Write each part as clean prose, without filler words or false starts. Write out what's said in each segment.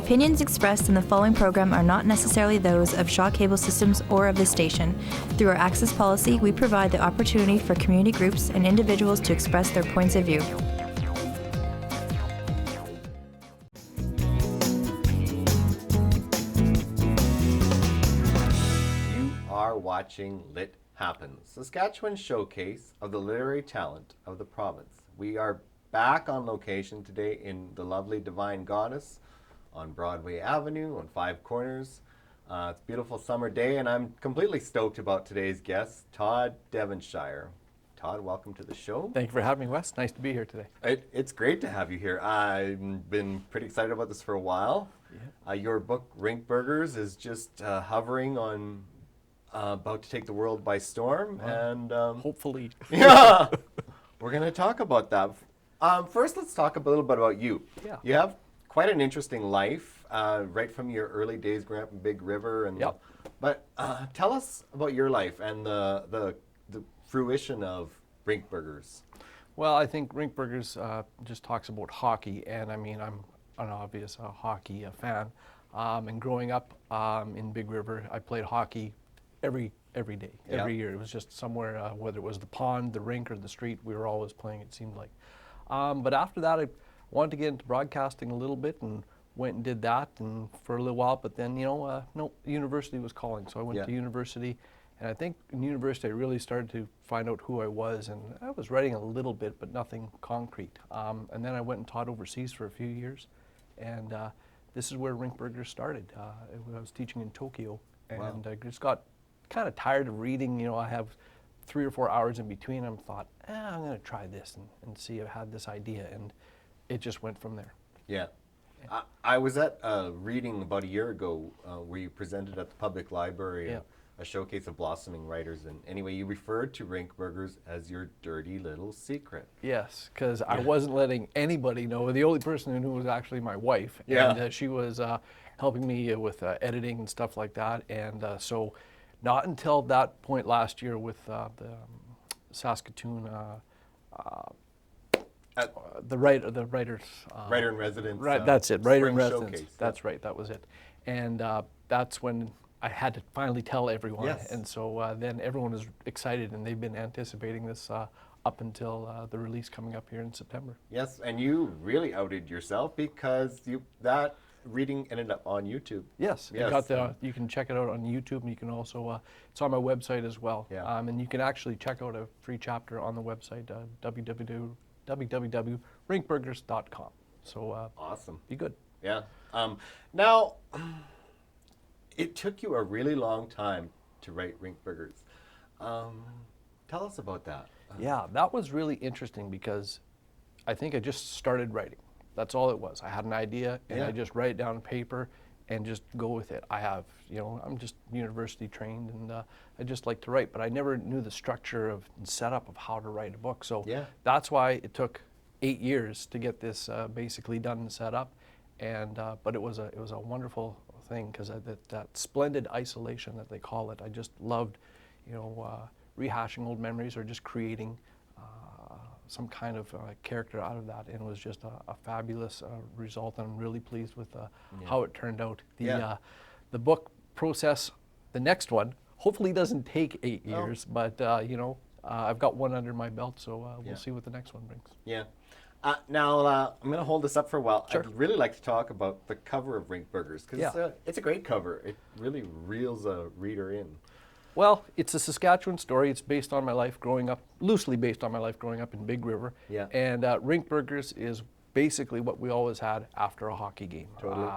opinions expressed in the following program are not necessarily those of Shaw Cable Systems or of this station. Through our access policy, we provide the opportunity for community groups and individuals to express their points of view. You are watching Lit Happens, Saskatchewan's showcase of the literary talent of the province. We are back on location today in the lovely Divine Goddess on Broadway Avenue on Five Corners. It's a beautiful summer day, and I'm completely stoked about today's guest, Todd Devonshire. Todd, welcome to the show. Thank you for having me, Wes. Nice to be here today. It's great to have you here. I've been pretty excited about this for a while. Yeah. Your book, Rink Burgers, is just hovering on about to take the world by storm, and Hopefully. yeah, we're going to talk about that. First, let's talk a little bit about you. Yeah. You have quite an interesting life, right from your early days growing up in Big River. And Yep. But tell us about your life and the fruition of Rink Burgers. Well, I think Rink Burgers just talks about hockey, and I mean, I'm an obvious hockey fan. And growing up in Big River, I played hockey every day, every year. It was just somewhere, whether it was the pond, the rink, or the street, we were always playing, it seemed like. But after that, I wanted to get into broadcasting a little bit and went and did that and for a little while. But then, no, university was calling. So I went to university. And I think in university, I really started to find out who I was. And I was writing a little bit, but nothing concrete. And then I went and taught overseas for a few years. And this is where Rink Burgers started. I was teaching in Tokyo. And I just got kind of tired of reading. I have 3 or 4 hours in between. I thought, I'm going to try this and see. I had this idea, and it just went from there. Yeah. I was at a reading about a year ago where you presented at the public library a showcase of blossoming writers. And anyway, you referred to Rink Burgers as your dirty little secret. Yes, because I wasn't letting anybody know. The only person who knew was actually my wife. And she was helping me with editing and stuff like that. And so not until that point last year with the Saskatchewan, the writers. Writer in residence. Right, that's it. Writer in spring residence. showcase. That's right. That was it. And that's when I had to finally tell everyone. Yes. And so then everyone was excited, and they've been anticipating this up until the release coming up here in September. Yes, and you really outed yourself because that reading ended up on YouTube. Yes, you can check it out on YouTube, and you can also, it's on my website as well. Yeah. And you can actually check out a free chapter on the website, www.rinkburgers.com. So Awesome. be good. Yeah. Now, it took you a really long time to write Rink Burgers. Tell us about that. Yeah, that was really interesting because I think I just started writing. That's all it was. I had an idea, and I just write it down on paper and just go with it. I have, I'm just university trained, and I just like to write, but I never knew the structure and setup of how to write a book. So that's why it took 8 years to get this basically done and set up. And but it was a wonderful thing because that splendid isolation that they call it. I just loved, rehashing old memories or just creating some kind of character out of that, and it was just a fabulous result. And I'm really pleased with how it turned out. The book process, the next one, hopefully doesn't take 8 years, but I've got one under my belt, so we'll see what the next one brings. Yeah. Now, I'm going to hold this up for a while. Sure. I'd really like to talk about the cover of Rink Burgers, because it's a great cover. It really reels a reader in. Well, it's a Saskatchewan story. It's based on my life growing up, loosely based on my life growing up in Big River. Yeah. And Rink Burgers is basically what we always had after a hockey game. Totally.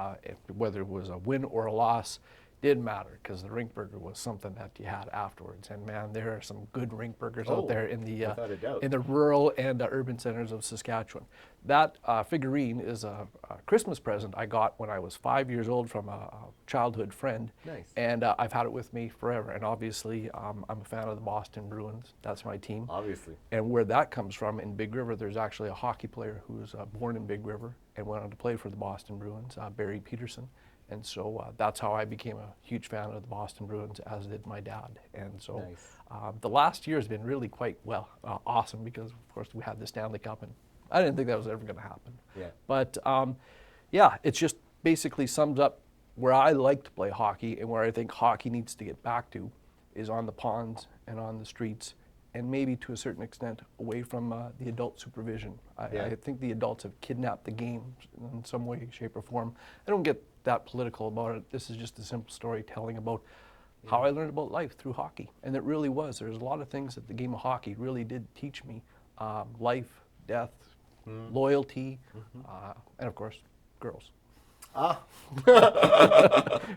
Whether it was a win or a loss, didn't matter, because the Rink Burger was something that you had afterwards. And man, there are some good Rink Burgers out there in the rural and urban centers of Saskatchewan. That figurine is a Christmas present I got when I was 5 years old from a childhood friend. Nice. And I've had it with me forever. And obviously, I'm a fan of the Boston Bruins. That's my team. Obviously. And where that comes from, in Big River, there's actually a hockey player who was born in Big River and went on to play for the Boston Bruins, Barry Peterson. And so that's how I became a huge fan of the Boston Bruins, as did my dad. And so the last year has been really quite, awesome, because, of course, we had the Stanley Cup, and I didn't think that was ever going to happen. Yeah. But, it's just basically sums up where I like to play hockey and where I think hockey needs to get back to is on the ponds and on the streets, and maybe to a certain extent away from the adult supervision. I think the adults have kidnapped the game in some way, shape, or form. I don't get that political about it. This is just a simple storytelling about how I learned about life through hockey. And it really was. There's a lot of things that the game of hockey really did teach me. Life, death, loyalty, and of course, girls. Ah,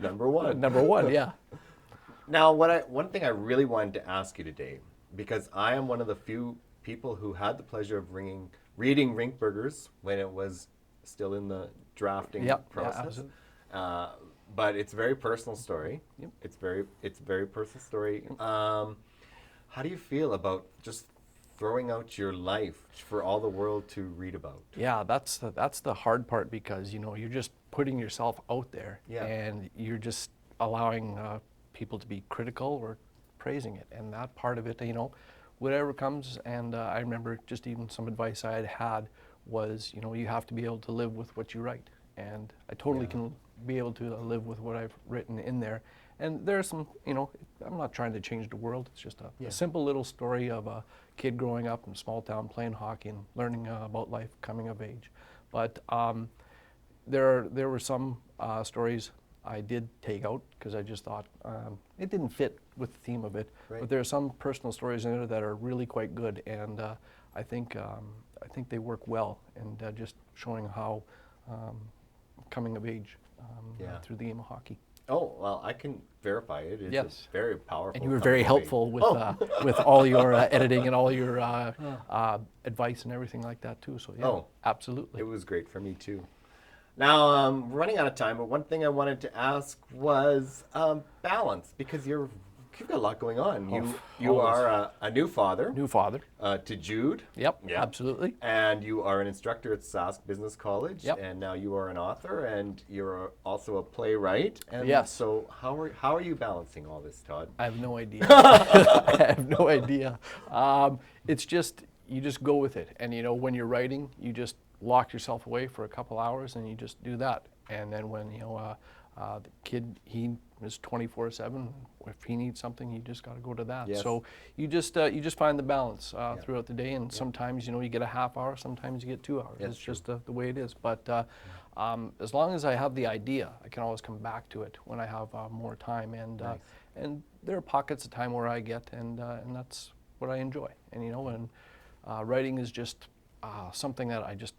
number one. Number one, yeah. Now, one thing I really wanted to ask you today, because I am one of the few people who had the pleasure of reading Rink Burgers when it was still in the drafting process. But it's a very personal story. Yep. It's a very personal story. How do you feel about just throwing out your life for all the world to read about? Yeah, that's the hard part, because you're just putting yourself out there, and you're just allowing people to be critical or praising it, and that part of it, whatever comes. And I remember just even some advice I had was, you have to be able to live with what you write, and I totally can be able to live with what I've written in there. And there's some, I'm not trying to change the world. It's just a simple little story of a kid growing up in a small town playing hockey and learning about life, coming of age. But there were some stories I did take out because I just thought it didn't fit with the theme of it. Right. But there are some personal stories in there that are really quite good, and I think they work well, and just showing how coming of age through the game of hockey. Oh, well, I can verify it. It's a very powerful. And you were very helpful with with all your editing and all your advice and everything like that too. So absolutely. It was great for me too. Now, we're running out of time, but one thing I wanted to ask was balance, because you've got a lot going on. You are a new father. New father. To Jude. Yep, absolutely. And you are an instructor at Sask Business College. Yep. And now you are an author, and you're also a playwright. And yes. So how are you balancing all this, Todd? I have no idea. I have no idea. It's just, you just go with it. And when you're writing, you just lock yourself away for a couple hours and you just do that. And then when the kid, he is 24/7. If he needs something, you just got to go to that. Yes. So you just find the balance throughout the day. And sometimes you get a half hour, sometimes you get 2 hours. It's just the way it is. But as long as I have the idea, I can always come back to it when I have more time. And and there are pockets of time where I get, and that's what I enjoy. And and writing is just something that I just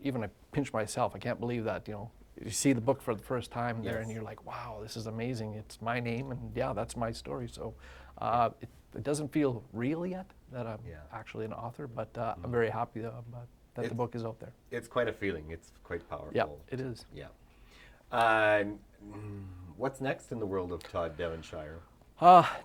even I pinch myself. I can't believe that you see the book for the first time there, and you're like, wow, this is amazing. It's my name, and that's my story. So it doesn't feel real yet that I'm actually an author, but I'm very happy that the book is out there. It's quite a feeling. It's quite powerful. Yeah, it is. Yeah. What's next in the world of Todd Devonshire?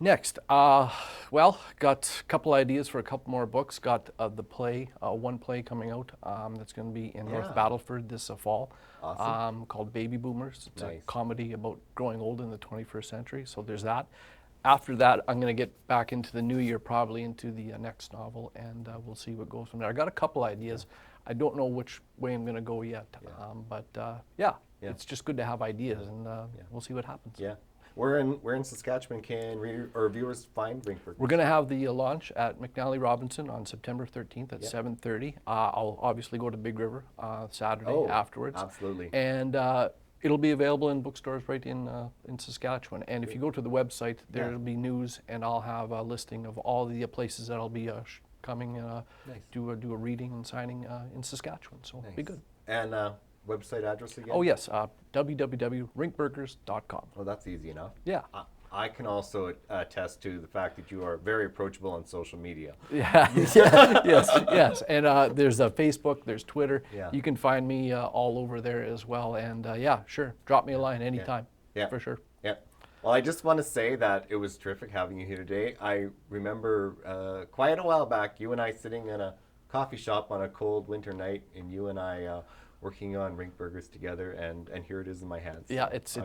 Next, well, got a couple ideas for a couple more books. Got the play, one play coming out that's going to be in North Battleford this fall. Awesome. Called Baby Boomers. It's Nice. a comedy about growing old in the 21st century. So there's that. After that, I'm going to get back into the new year, probably into the next novel, and we'll see what goes from there. I got a couple ideas. I don't know which way I'm going to go yet, but it's just good to have ideas, and we'll see what happens. Yeah. We're in Saskatchewan. Can our viewers find Rink Burgers? We're going to have the launch at McNally Robinson on September 13th at 7:30. I'll obviously go to Big River Saturday afterwards. Absolutely. And it'll be available in bookstores right in Saskatchewan. And if you go to the website, there'll be news, and I'll have a listing of all the places that I'll be coming do a reading and signing in Saskatchewan. So it'll be good. And website address again? Oh yes, www.rinkburgers.com. Well, that's easy enough. Yeah. I can also attest to the fact that you are very approachable on social media. Yeah. yes. And there's Facebook, there's Twitter. Yeah. You can find me all over there as well. And sure, drop me a line anytime. Yeah. For sure. Yeah. Well, I just want to say that it was terrific having you here today. I remember quite a while back, you and I sitting in a coffee shop on a cold winter night, and you and I working on Rink Burgers together, and here it is in my hands. Yeah, it's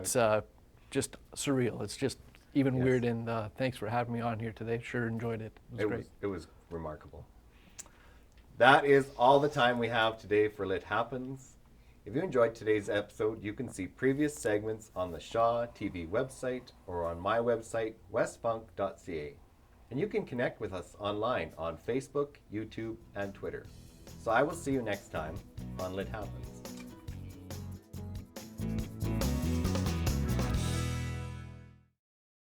just surreal. It's just even weird, and thanks for having me on here today. Sure enjoyed it. It was great. It was remarkable. That is all the time we have today for Lit Happens. If If you enjoyed today's episode, you can see previous segments on the Shaw TV website or on my website, westfunk.ca. And you can connect with us online on Facebook, YouTube, and Twitter. So I will see you next time on Lit Happens.